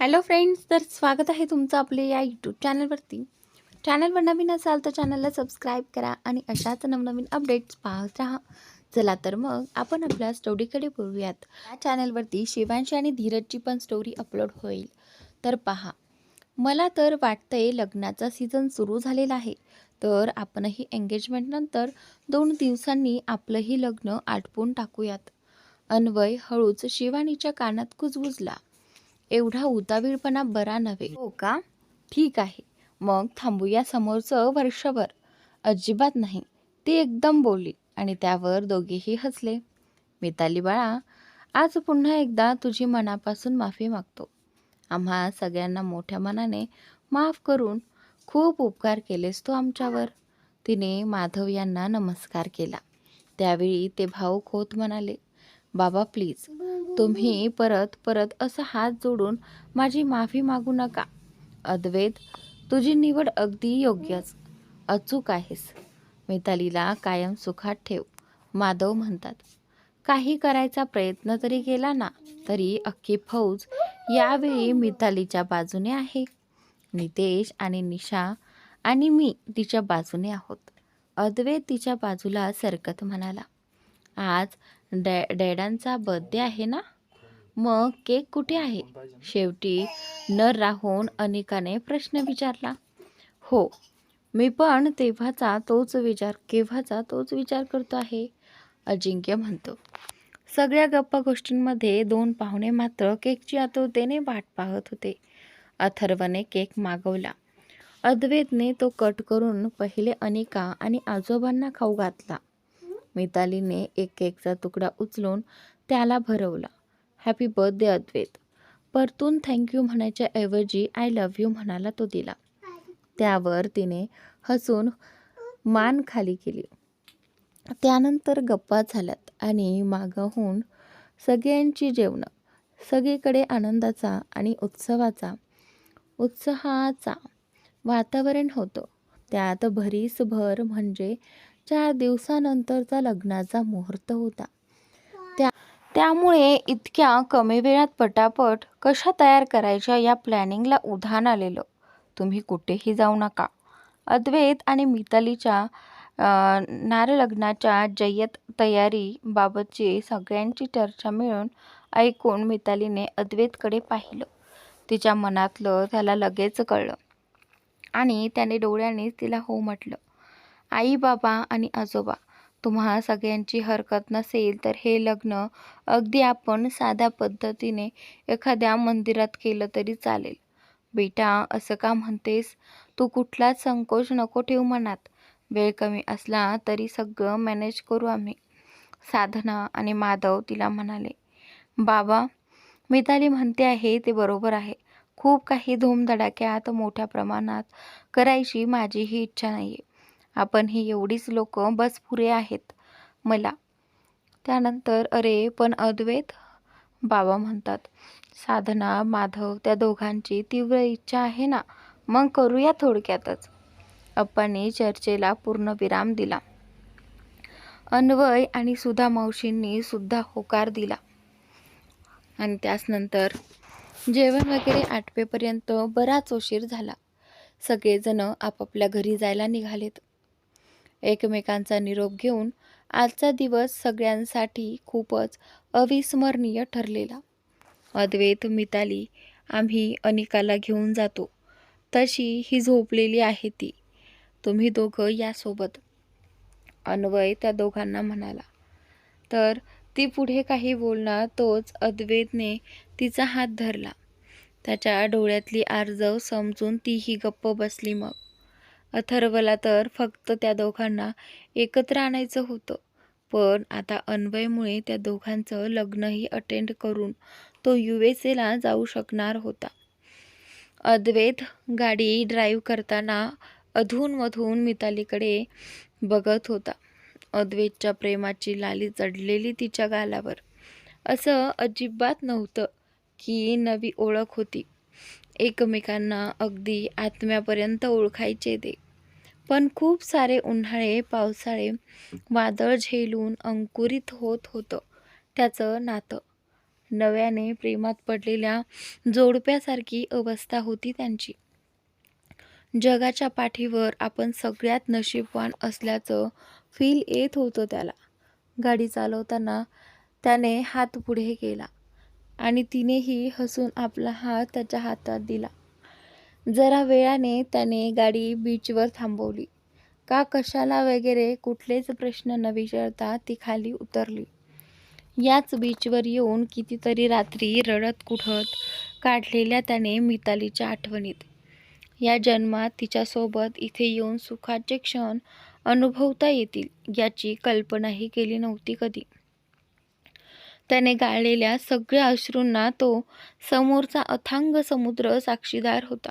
Hello friends, तर स्वागत आहे तुमचं आपले या यूट्यूब चॅनलवरती. चॅनलवर नवीन असाल तर चॅनलला सबस्क्राईब करा आणि अशाच नवनवीन अपडेट्स पाहत राहा. चला तर मग आपण आपल्या स्टोरीकडे बोलूयात. या चॅनलवरती शिवांशी आणि धीरजची पण स्टोरी अपलोड होईल, तर पहा. मला तर वाटतंय लग्नाचा सीझन सुरू झालेला आहे, तर आपणही एंगेजमेंटनंतर 2 दिवसांनी आपलंही लग्न आटपून टाकूयात. अन्वय हळूच शिवानीच्या कानात कुजबुजला. एवढा उतावीळपणा बरा नव्हे. हो का? ठीक आहे. मग थांबूया समोरचं वर्षभर. अजिबात नाही, ती एकदम बोलली आणि त्यावर दोघेही हसले. मिताली बाळा, आज पुन्हा एकदा तुझी मनापासून माफी मागतो. आम्हा सगळ्यांना मोठ्या मनाने माफ करून खूप उपकार केलेस तू आमच्यावर. तिने माधव यांना नमस्कार केला. त्यावेळी ते भाऊक होत म्हणाले, बाबा प्लीज, तुम्ही परत परत असं हात जोडून माझी माफी मागू नका. अद्वैत, तुझी निवड अगदी योग्यच, अचूक आहेस. मितालीला कायम सुखात ठेव. माधव म्हणतात. काही करायचा प्रयत्न जरी केला ना, तरी अख्खी फौज यावेळी मितालीच्या बाजूने आहे. नितेश आणि निशा आणि मी तिच्या बाजूने आहोत. अद्वैत तिच्या बाजूला सरकत म्हणाला, आज डॅडांचा बर्थडे आहे ना, मग केक कुठे आहे? शेवटी न राहून अनिकाने प्रश्न विचारला. हो, मी पण केव्हाचा तोच विचार करतो आहे, अजिंक्य म्हणतो. सगळ्या गप्पा गोष्टींमध्ये 2 पाहुणे मात्र केकची आतुरतेने वाट पाहत होते. अथर्वने केक मागवला. अद्वैतने तो कट करून पहिले अनिका आणि आजोबांना खाऊ घातला. मितालीने एक केकचा तुकडा उचलून त्याला भरवला. हॅपी बर्थडे अद्वैत. परतून थँक्यू म्हणायच्या ऐवजी आय लव्ह यू म्हणाला तो दिला. त्यावर तिने हसून मान खाली केली. त्यानंतर गप्पा झाल्यात आणि मागहून सगळ्यांची जेवणं. सगळीकडे आनंदाचा आणि उत्साहाचा वातावरण होतं. त्यात भरीसभर म्हणजे 4 दिवसानंतरचा लग्नाचा मुहूर्त होता. त्यामुळे इतक्या कमी वेळात पटापट कशा तयार करायच्या या प्लॅनिंगला उधाण आलेलं. तुम्ही कुठेही जाऊ नका. अद्वैत आणि मितालीच्या लग्नाच्या जय्यत तयारीबाबतची सगळ्यांची चर्चा मिळून ऐकून मितालीने अद्वैतकडे पाहिलं. तिच्या मनातलं त्याला लगेच कळलं आणि त्याने डोळ्यांनीच तिला हो म्हटलं. आई बाबा आणि आजोबा, तुम्हा सगळ्यांची हरकत नसेल तर हे लग्न अगदी आपण साध्या पद्धतीने एखाद्या मंदिरात केलं तरी चालेल. बेटा, असं का म्हणतेस? तू कुठलाच संकोच नको ठेवू मनात. वेळ कमी असला तरी सगळं मॅनेज करू आम्ही. साधना आणि माधव तिला म्हणाले. बाबा, मिताली म्हणते आहे ते बरोबर आहे. खूप काही धूमधडाक्यात मोठ्या प्रमाणात करायची माझीही इच्छा नाही आहे. आपण ही एवढीच लोक बस पुरे आहेत मला. त्यानंतर अरे पण अद्वैत, बाबा म्हणतात. साधना, माधव, त्या दोघांची तीव्र इच्छा आहे ना, मग करूया थोडक्यातच. अप्पांनी चर्चेला पूर्णविराम दिला. अन्वय आणि सुधा मावशींनी सुद्धा होकार दिला आणि त्यानंतर जेवण वगैरे आटपेपर्यंत बराच उशीर झाला. सगळेजण आपापल्या घरी जायला निघालेत. एकमेकांचा निरोप घेऊन आजचा दिवस सगळ्यांसाठी खूपच अविस्मरणीय ठरलेला. अद्वैत, मिताली, आम्ही अनिकाला घेऊन जातो. तशी ही झोपलेली आहे ती. तुम्ही दोघं यासोबत, अन्वय त्या दोघांना म्हणाला. तर ती पुढे काही बोलणार तोच अद्वैतने तिचा हात धरला. त्याच्या डोळ्यातली आर्जव समजून तीही गप्प बसली. मग अथर्वला तर फक्त त्या दोघांना एकत्र आणायचं होतं, पण आता अन्वयमुळे त्या दोघांचं लग्नही अटेंड करून तो USA जाऊ शकणार होता. अद्वैत गाडी ड्राईव्ह करताना अधूनमधून मितालीकडे बघत होता. अद्वैतच्या प्रेमाची लाली चढलेली तिच्या गालावर. असं अजिबात नव्हतं की नवी ओळख होती. एकमेकांना अगदी आत्म्यापर्यंत ओळखायचे ते. पण खूप सारे उन्हाळे, पावसाळे, वादळ झेलून अंकुरित होत होतं त्याचं नातं. नव्याने प्रेमात पडलेल्या जोडप्यासारखी अवस्था होती त्यांची. जगाच्या पाठीवर आपण सगळ्यात नशीबवान असल्याचं फील येत होतं त्याला. गाडी चालवताना त्याने हात पुढे केला आणि तिनेही हसून आपला हात त्याच्या हातात दिला. जरा वेळाने त्याने गाडी बीचवर थांबवली. का कशाला वगैरे कुठलेच प्रश्न न विचारता ती खाली उतरली. याच बीचवर येऊन कितीतरी रात्री रडत कुठत काढलेल्या त्याने मितालीच्या आठवणीत या जन्मात तिच्यासोबत इथे येऊन सुखाचे क्षण अनुभवता येतील याची कल्पनाही केली नव्हती कधी. त्याने गाळलेल्या सगळ्या अश्रूंना तो समोरचा अथांग समुद्र साक्षीदार होता.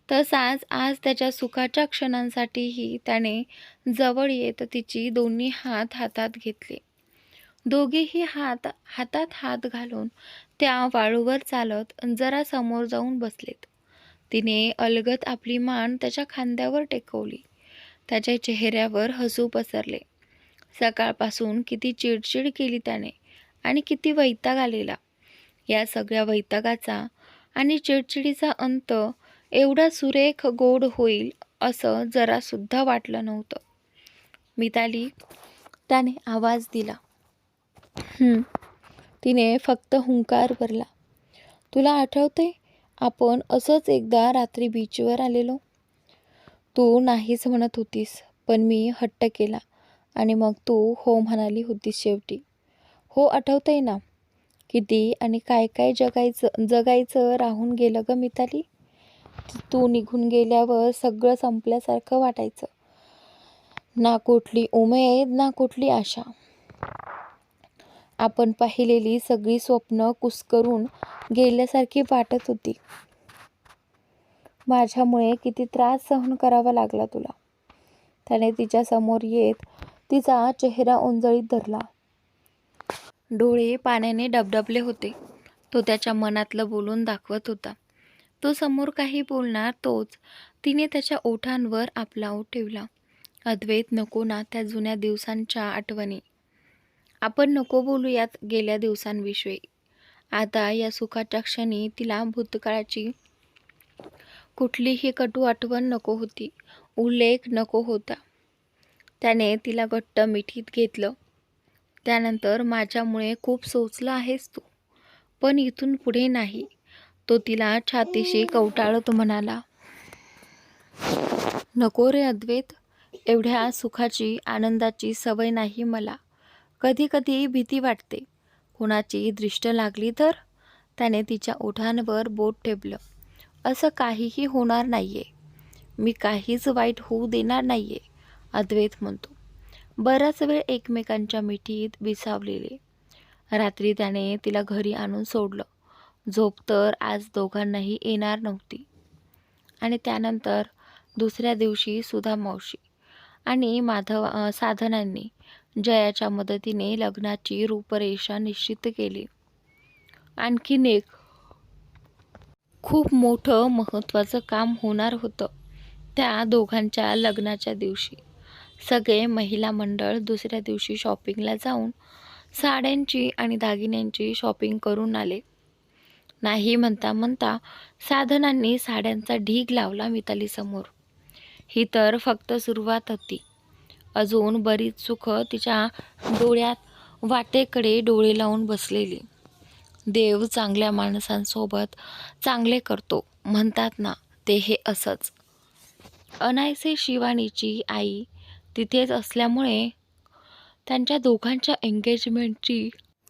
तसाच आज त्याच्या सुखाच्या क्षणांसाठीही त्याने जवळ येत तिची दोन्ही हात हातात घेतले. दोघेही हातात हात घालून त्या वाळूवर चालत जरा समोर जाऊन बसलेत. तिने अलगद आपली मान त्याच्या खांद्यावर टेकवली. त्याच्या चेहऱ्यावर हसू पसरले. सकाळपासून किती चिडचिड केली त्याने आणि किती वैताग आलेला. या सगळ्या वैतागाचा आणि चिडचिडीचा अंत एवढा सुरेख गोड होईल असं जरासुद्धा वाटलं नव्हतं. मिताली, त्याने आवाज दिला. तिने फक्त हुंकार भरला. तुला आठवते आपण असंच एकदा रात्री बीचवर आलेलो? तू नाहीच म्हणत होतीस, पण मी हट्ट केला आणि मग तू हो म्हणाली होतीस शेवटी. हो, आठवतंय ना? किती आणि काय काय जगायचं राहून गेलं ग मिताली. तू निघून गेल्यावर सगळं संपल्यासारखं वाटायचं. ना कुठली उमेद, ना कुठली आशा. आपण पाहिलेली सगळी स्वप्न कुस्करून गेल्यासारखी वाटत होती. माझ्यामुळे किती त्रास सहन करावा लागला तुला. त्याने तिच्या समोर येत तिचा चेहरा ओंजळीत धरला. डोळे पाण्याने डबडबले होते. तो त्याच्या मनातलं बोलून दाखवत होता. तो समोर काही बोलणार तोच तिने त्याच्या ओठांवर आपला ओठ ठेवला. अद्वैत, नको ना त्या जुन्या दिवसांच्या आठवणी. आपण नको बोलूयात गेल्या दिवसांविषयी. आता या सुखाच्या क्षणी तिला भूतकाळाची कुठलीही कटू आठवण नको होती, उल्लेख नको होता. त्याने तिला घट्ट मिठीत घेतलं. त्यानंतर, माझ्यामुळे खूप सोचलं आहेस तू, पण इथून पुढे नाही. तो तिला छातीशी कवटाळत म्हणाला. नको रे अद्वैत, एवढ्या सुखाची आनंदाची सवय नाही मला. कधी कधी भीती वाटते, कोणाची दृष्ट लागली तर. त्याने तिच्या ओठांवर बोट ठेवलं. असं काहीही होणार नाहीये. मी काहीच वाईट होऊ देणार नाहीये, अद्वैत म्हणतो. बराच वेळ एकमेकांच्या मिठीत विसावलेले. रात्री त्याने तिला घरी आणून सोडलं. झोप तर आज दोघांनाही येणार नव्हती. आणि त्यानंतर दुसऱ्या दिवशी सुधा मावशी आणि साधनांनी जयाच्या मदतीने लग्नाची रूपरेषा निश्चित केली. आणखीन एक खूप मोठं महत्त्वाचं काम होणार होतं त्या दोघांच्या लग्नाच्या दिवशी. सगळे महिला मंडळ दुसऱ्या दिवशी शॉपिंगला जाऊन साड्यांची आणि दागिन्यांची शॉपिंग करून आले. नाही म्हणता म्हणता साधनांनी साड्यांचा ढीग लावला मितालीसमोर. ही तर फक्त सुरुवात होती. अजून बरीच सुख तिच्या डोळ्यात वाटेकडे डोळे लावून बसलेली. देव चांगल्या माणसांसोबत चांगले करतो म्हणतात ना, ते हे असंच. अनायसे शिवानीची आई तिथेच असल्यामुळे त्यांच्या दोघांच्या एंगेजमेंटची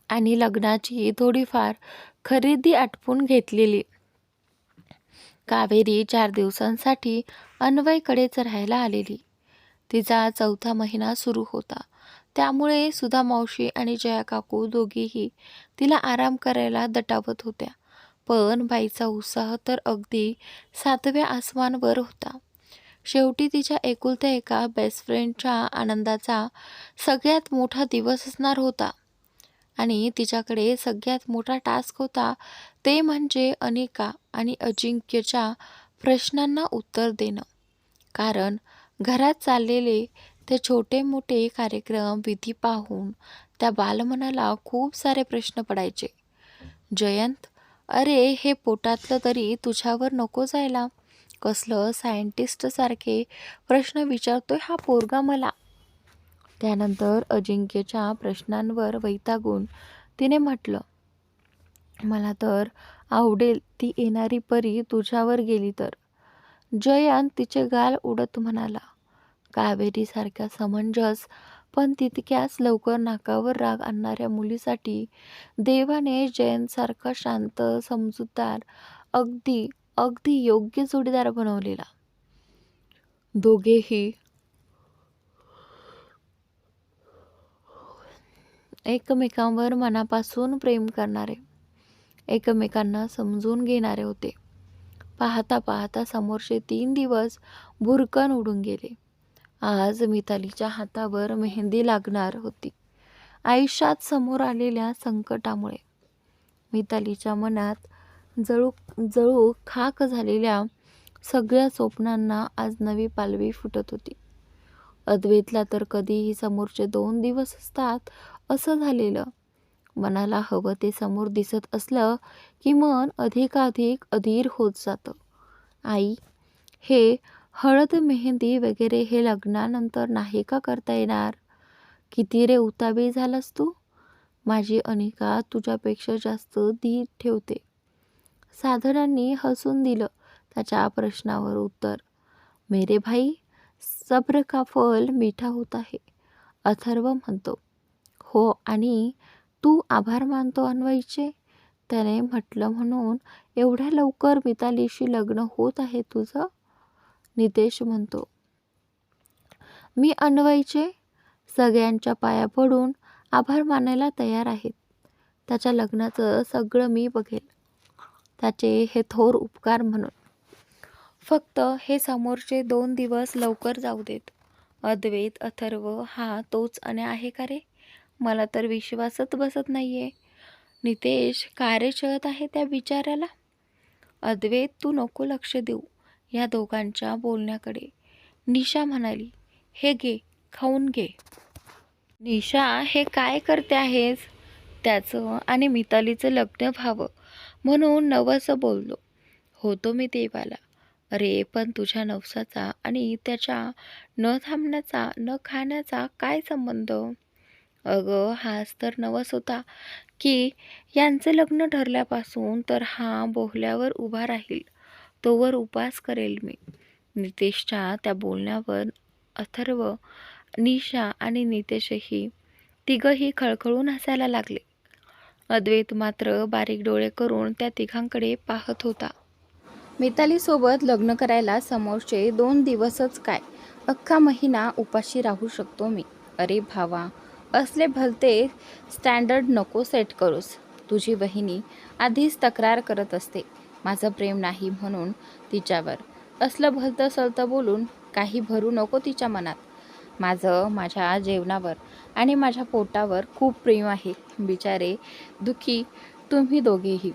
आणि लग्नाची थोडीफार खरेदी आटपून घेतलेली. कावेरी 4 दिवसांसाठी अन्वयकडेच राहायला आलेली. तिचा 4था महिना सुरू होता. त्यामुळे सुधा मावशी आणि जया काकू दोघीही तिला आराम करायला दटावत होत्या. पण बाईचा उत्साह तर अगदी 7व्या आसमानावर होता. शेवटी तिच्या एकुलत्या एका बेस्ट फ्रेंडच्या आनंदाचा सगळ्यात मोठा दिवस असणार होता. आणि तिच्याकडे सगळ्यात मोठा टास्क होता, ते म्हणजे अनिका आणि अजिंक्यच्या प्रश्नांना उत्तर देणं. कारण घरात चाललेले ते छोटे मोठे कार्यक्रम विधी पाहून त्या बालमनाला खूप सारे प्रश्न पडायचे. जयंत, अरे हे पोटातलं तरी तुझ्यावर नको जायला. कसलं सायंटिस्ट सारखे प्रश्न विचारतोय हा पोरगा मला. त्यानंतर अजिंक्यच्या प्रश्नांवर वैतागून तिने म्हटलं, मला तर आवडेल ती येणारी परी तुझ्यावर गेली तर. जयंत तिचे गाल उडत म्हणाला, कावेरीसारख्या समंजस पण तितक्याच लवकर नाकावर राग आणणाऱ्या मुलीसाठी देवाने जयंतसारखा शांत, समजूतदार, अगदी अगदी योग्य जोडीदार बनवलेला. दोघेही एकमेकांवर मनापासून प्रेम करणारे, एकमेकांना समजून घेणारे होते. पाहता पाहता समोरचे 3 दिवस भुरकन उडून गेले. आज मितालीच्या हातावर मेहंदी लागणार होती. आयुष्यात समोर आलेल्या संकटामुळे मितालीच्या मनात जळू जळू खाक झालेल्या सगळ्या स्वप्नांना आज नवी पालवी फुटत होती. अद्वैतला तर कधीही समोरचे 2 दिवस असतात असं झालेलं. मनाला हवं ते समोर दिसत असलं की मन अधिकाधिक अधीर होत जातं. आई, हे हळद मेहंदी वगैरे हे लग्नानंतर नाही का करता येणार? किती रे उतावीळ झालास तू? माझी अनिका तुझ्यापेक्षा जास्त धीर ठेवते. साधनांनी हसून दिलं त्याच्या प्रश्नावर उत्तर. मेरे भाई, सब्र का फल मीठा होता है, अथर्व म्हणतो. हो, आणि तू आभार मानतो अन्वयचे? त्याने म्हटलं म्हणून एवढ्या लवकर मितालीशी लग्न होत आहे तुझं? नितेश म्हणतो. मी अन्वयचे सगळ्यांच्या पाया पडून आभार मानायला तयार आहेत. त्याच्या लग्नाचं सगळं मी बघेल, त्याचे हे थोर उपकार म्हणून. फक्त हे समोरचे 2 दिवस लवकर जाऊ देत. अद्वैत, अथर्व हा तोच अने आहे का रे? मला तर विश्वासच बसत नाहीये. नितेश, का रे चळत आहे त्या बिचाऱ्याला? अद्वैत, तू नको लक्ष देऊ या दोघांच्या बोलण्याकडे. निशा म्हणाली, हे घे, खाऊन घे. निशा, हे काय करते आहेस? त्याचं आणि मितालीचं लग्न व्हावं म्हणून नवसं बोललो होतो मी देवाला. अरे पण तुझ्या नवसाचा आणि त्याच्या न थांबण्याचा, न खाण्याचा काय संबंध? अगं, हाच तर नवस होता की यांचं लग्न ठरल्यापासून तर हा बोहल्यावर उभा राहील, तोवर उपास करेल मी. नितेशच्या त्या बोलण्यावर अथर्व, निशा आणि नितेशही तिघंही खळखळून हसायला लागले. अद्वैत मात्र बारीक डोळे करून त्या तिघांकडे पाहत होता. मितालीसोबत लग्न करायला समोरचे 2 दिवसच काय, अख्खा महिना उपाशी राहू शकतो मी. अरे भावा, असले भलते स्टँडर्ड नको सेट करूस. तुझी बहिणी आधीच तक्रार करत असते माझं प्रेम नाही म्हणून तिच्यावर. असलं भलतं सलतं बोलून काही भरू नको तिच्या मनात. माझं माझ्या जेवणावर आणि माझ्या पोटावर खूप प्रेम आहे. बिचारे दुखी तुम्ही दोघेही.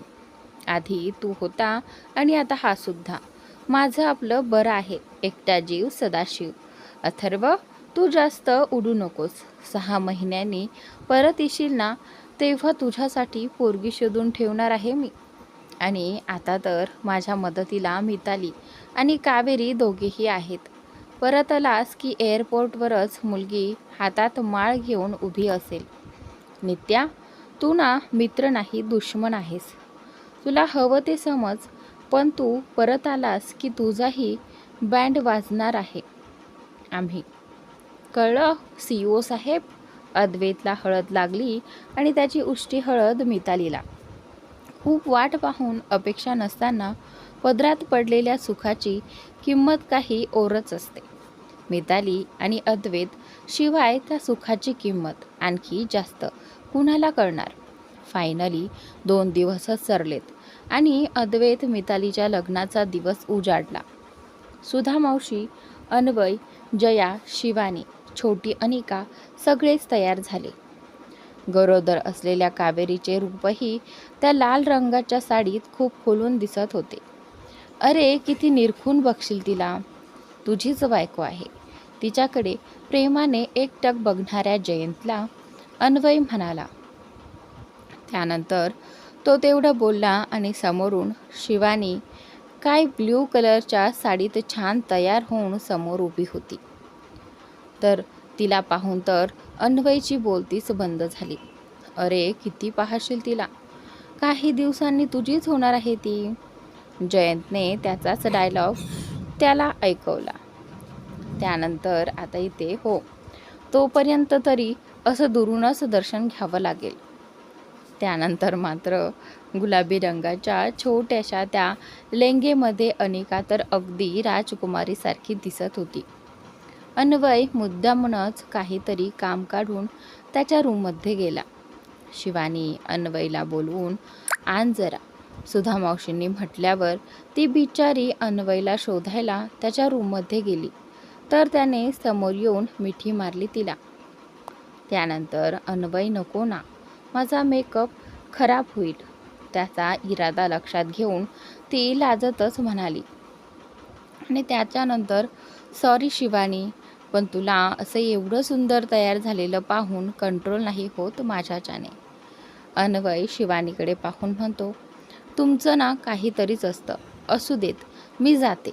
आधी तू होता आणि आता हा सुद्धा. माझं आपलं बरं आहे, एकटा जीव सदाशिव. अथर्व, तू जास्त उडू नकोस. 6 महिन्यांनी परत येशील ना, तेव्हा तुझ्यासाठी पोरगी शोधून ठेवणार आहे मी. आणि आता तर माझ्या मदतीला मिताली आणि कावेरी दोघेही आहेत. परत आलास की एअरपोर्टवरच मुलगी हातात माळ घेऊन उभी असेल. नित्या, तू ना मित्र नाही दुश्मन आहेस. तुला हवं ते समज, पण तू परत आलास की तुझाही बँड वाजणार आहे आम्ही. कळलं CEO साहेब? अद्वैतला हळद लागली आणि त्याची उष्टी हळद मितालीला. खूप वाट पाहून अपेक्षा नसताना पदरात पडलेल्या सुखाची किंमत काही ओरच असते. मिताली आणि अद्वैत शिवाय त्या सुखाची किंमत आणखी जास्त कुणाला कळणार? फायनली 2 दिवसच सरलेत आणि अद्वैत मितालीच्या लग्नाचा दिवस उजाडला. सुधा मावशी, अन्वय, जया, शिवानी, छोटी अनिका सगळेच तयार झाले. गरोदर असलेल्या कावेरीचे रूपही त्या लाल रंगाच्या साडीत खूप खुलून दिसत होते. अरे किती निरखून बघशील तिला, तुझीच बायको आहे. तिच्याकडे प्रेमाने एकटक बघणाऱ्या जयंतला अन्वय म्हणाला. त्यानंतर तो तेवढं बोलला आणि समोरून शिवानी काय ब्ल्यू कलरच्या साडीत छान तयार होऊन समोर उभी होती. तर तिला पाहून तर अन्वयची बोलतीच बंद झाली. अरे किती पाहशील तिला, काही दिवसांनी तुझीच होणार आहे ती. जयंतने त्याचाच डायलॉग त्याला ऐकवला. त्यानंतर आता इथे हो, तोपर्यंत तरी असं दुरूनच दर्शन घ्यावं लागेल. त्यानंतर मात्र गुलाबी रंगाच्या छोट्याशा त्या लेंगेमध्ये अनिका तर अगदी राजकुमारीसारखी दिसत होती. अन्वय मुद्दामूनच काहीतरी काम काढून त्याच्या रूममध्ये गेला. शिवानी अन्वयला बोलवून आण जरा, सुधा मावशींनी म्हटल्यावर ती बिचारी अन्वयला शोधायला त्याच्या रूममध्ये गेली. तर त्याने समोर येऊन मिठी मारली तिला. त्यानंतर अन्वय नको ना, माझा मेकअप खराब होईल, त्याचा इरादा लक्षात घेऊन ती लाजतच म्हणाली. आणि त्याच्यानंतर सॉरी शिवानी, पण तुला असं एवढं सुंदर तयार झालेलं पाहून कंट्रोल नाही होत माझ्याच्याने. अन्वय शिवानीकडे पाहून म्हणतो, तुमचं ना काहीतरीच असतं, असू देत मी जाते.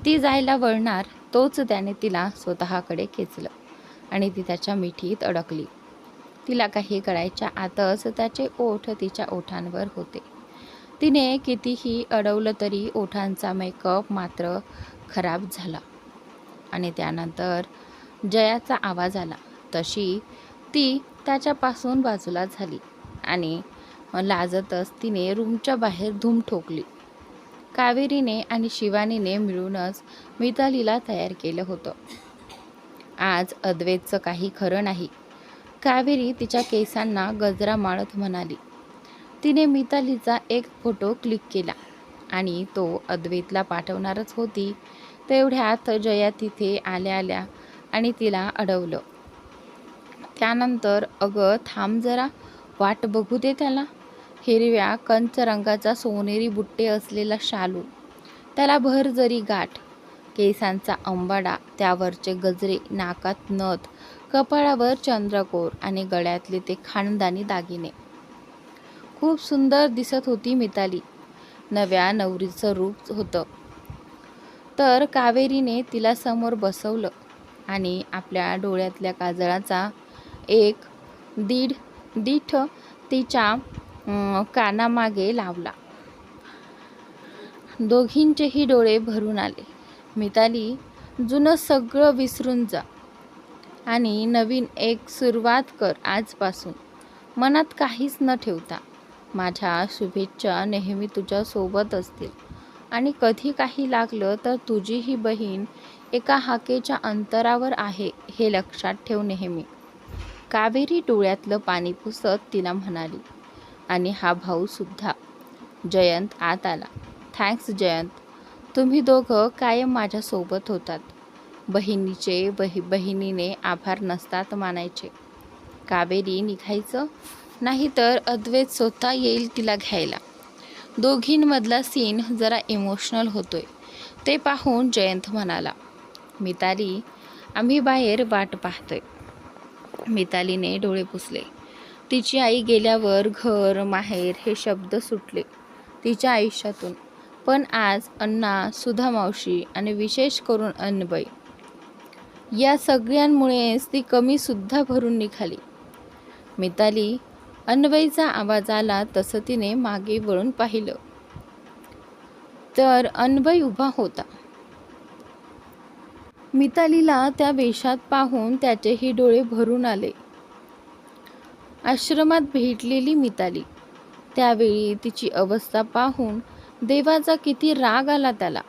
ती जायला वळणार तोच त्याने तिला स्वतःकडे खेचलं आणि ती त्याच्या मिठीत अडकली. तिला काही कळायच्या आतच त्याचे ओठ तिच्या ओठांवर होते. तिने कितीही अडवलं तरी ओठांचा मेकअप मात्र खराब झाला. आणि त्यानंतर जयाचा आवाज आला तशी ती त्याच्यापासून बाजूला झाली आणि लाजतच तिने रूमच्या बाहेर धूम ठोकली. कावेरीने आणि शिवानीने मिळूनच मितालीला तयार केलं होतं. आज अद्वैतचं काही खरं नाही. कावेरी तिच्या केसांना गजरा माळत म्हणाली. तिने मितालीचा एक फोटो क्लिक केला आणि तो अद्वैतला पाठवणारच होती. तेवढ्यात जया तिथे आल्या आणि तिला अडवलं. त्यानंतर अगं थांब जरा, वाट बघू दे त्याला. हिरव्या कंच रंगाचा सोनेरी बुट्टे असलेला शालू, त्याला भरजरी गाठ, केसांचा अंबाडा, त्यावरचे गजरे, नाकात नथ, कपाळावर चंद्रकोर आणि गळ्यातले ते खानदानी दागिने. खूप सुंदर दिसत होती मिताली. नव्या नवरीचं रूप होतं. तर कावेरीने तिला समोर बसवलं आणि आपल्या डोळ्यातल्या काजळाचा एक दीठ तिच्या कानामागे लावला. दोघींचेही डोळे भरून आले. मिताली, जुनं सगळं विसरून जा आणि नवीन एक सुरुवात कर आजपासून. मनात काहीच न ठेवता. माझ्या शुभेच्छा नेहमी तुझ्या सोबत असतील आणि कधी काही लागलं तर तुझी ही बहीण एका हाकेच्या अंतरावर आहे हे लक्षात ठेव नेहमी. कावेरी डोळ्यातलं पाणी पुसत तिला म्हणाली. आणि हा भाऊ सुद्धा. जयंत आत आला. थँक्स जयंत, तुम्ही दोघं कायम माझ्यासोबत होतात. बहिणीने आभार नसतात मानायचे. कावेरी निघायचं, नाहीतर अद्वैत स्वतः येईल तिला घ्यायला. दोघींमधला सीन जरा इमोशनल होतोय. ते पाहून जयंत म्हणाला, मिताली, आम्ही बाहेर वाट पाहतोय. मितालीने डोळे पुसले. तिची आई गेल्यावर घर, माहेर हे शब्द सुटले तिच्या आयुष्यातून. पण आज अण्णा, सुधा मावशी आणि विशेष करून अन्वय, या सगळ्यांमुळेच ती कमीसुद्धा भरून निघाली. मिताली, अन्वयचा आवाज आला तसं तिने मागे वळून पाहिलं तर अन्वय उभा होता. मितालीला त्या वेशात पाहून त्याचेही डोळे भरून आले. आश्रमात भेटलेली मिताली, त्यावेळी तिची अवस्था पाहून देवाचा किती राग आला त्याला.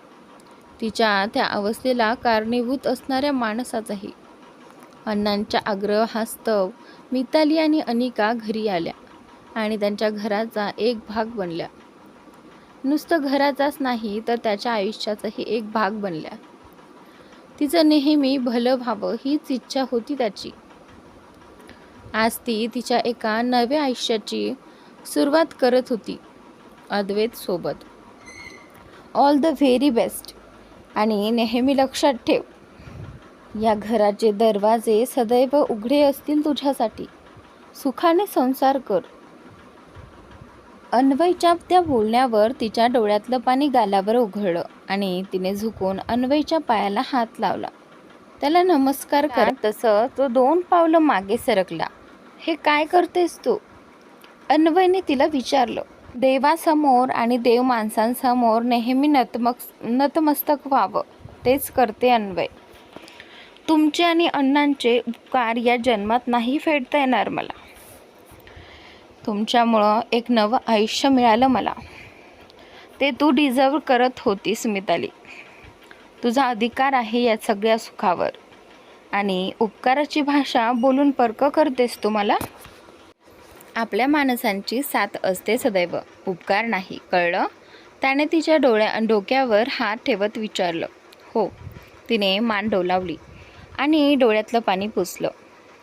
तिच्या त्या अवस्थेला कारणीभूत असणाऱ्या माणसाचाही. अण्णांच्या आग्रहास्तव मिताली आणि अनिका घरी आल्या आणि त्यांच्या घराचा एक भाग बनल्या. नुसतं घराचाच नाही तर त्याच्या आयुष्याचाही एक भाग बनल्या. तिचं नेहमी भलं व्हावं हीच इच्छा होती त्याची. आज ती तिच्या एका नव्या आयुष्याची सुरुवात करत होती अद्वैत सोबत. All the very best. आणि नेहमी लक्षात ठेव, या घराचे दरवाजे सदैव उघडे असतील तुझ्यासाठी. सुखाने संसार कर. अन्वयच्या त्या बोलण्यावर तिच्या डोळ्यातलं पाणी गालावर ओघळलं आणि तिने झुकून अन्वयच्या पायाला हात लावला. त्याला नमस्कार करत तसं तो 2 पावलं मागे सरकला. हे काय करतेस तू? अन्वयने तिला विचारलं. देवासमोर आणि देव माणसांसमोर नेहमी नतमस्तक व्हावं, तेच करते अन्वय. तुमचे आणि अण्णांचे उपकार या जन्मात नाही फेडता येणार मला. तुमच्यामुळं एक नवं आयुष्य मिळालं मला. ते तू डिझर्व करत होतीस मिताली. तुझा अधिकार आहे या सगळ्या सुखावर. आणि उपकाराची भाषा बोलून पर्क करतेस तू मला. आपल्या माणसांची साथ असते सदैव, उपकार नाही, कळलं? त्याने तिच्या डोक्यावर हात ठेवत विचारलं. हो. तिने मान डोलावली आणि डोळ्यातलं पाणी पुसलं.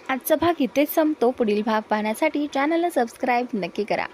आजचा भाग इथेच संपतो. पुढील भाग पाहण्यासाठी चॅनलला सबस्क्राईब नक्की करा.